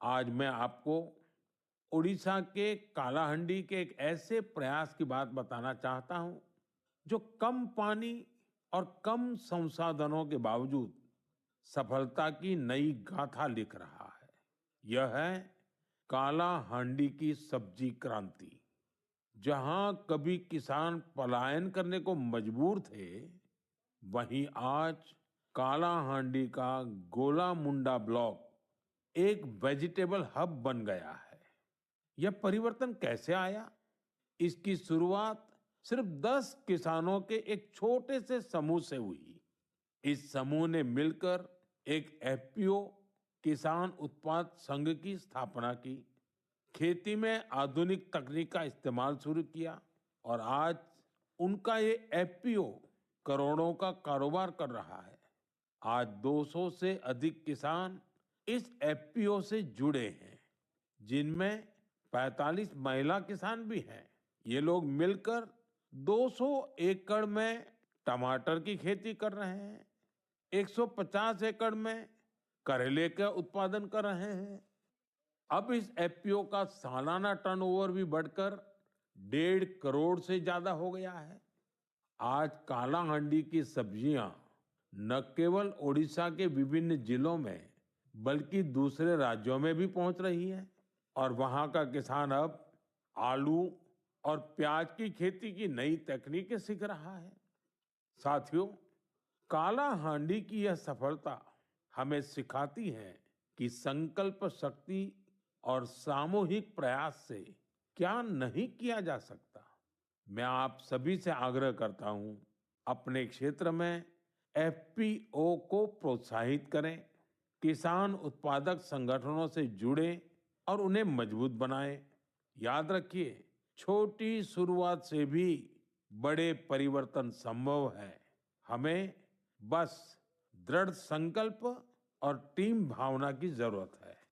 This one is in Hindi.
आज मैं आपको उड़ीसा के कालाहांडी के एक ऐसे प्रयास की बात बताना चाहता हूं, जो कम पानी और कम संसाधनों के बावजूद सफलता की नई गाथा लिख रहा है। यह है कालाहांडी की सब्जी क्रांति। जहां कभी किसान पलायन करने को मजबूर थे, वहीं आज कालाहांडी का गोला मुंडा ब्लॉक एक वेजिटेबल हब बन गया है। यह परिवर्तन कैसे आया? इसकी शुरुआत सिर्फ 10 किसानों के एक छोटे से समूह से हुई। इस समूह ने मिलकर एक एफपीओ किसान उत्पाद संघ की स्थापना की, खेती में आधुनिक तकनीक का इस्तेमाल शुरू किया और आज उनका ये एफपीओ करोड़ों का कारोबार कर रहा है। आज 200 से अधिक किसान इस एफपीओ से जुड़े हैं, जिनमें 45 महिला किसान भी हैं। ये लोग मिलकर 200 एकड़ में टमाटर की खेती कर रहे हैं, 150 एकड़ में करेले का उत्पादन कर रहे हैं। अब इस एफपीओ का सालाना टर्नओवर भी बढ़कर 1.5 करोड़ से ज्यादा हो गया है। आज कालाहांडी की सब्जियां न केवल ओडिशा के विभिन्न जिलों में, बल्कि दूसरे राज्यों में भी पहुंच रही है और वहां का किसान अब आलू और प्याज की खेती की नई तकनीकें सीख रहा है। साथियों, कालाहांडी की यह सफलता हमें सिखाती है कि संकल्प शक्ति और सामूहिक प्रयास से क्या नहीं किया जा सकता। मैं आप सभी से आग्रह करता हूं, अपने क्षेत्र में एफपीओ को प्रोत्साहित करें, किसान उत्पादक संगठनों से जुड़ें और उन्हें मजबूत बनाएं। याद रखिए, छोटी शुरुआत से भी बड़े परिवर्तन संभव है। हमें बस दृढ़ संकल्प और टीम भावना की जरूरत है।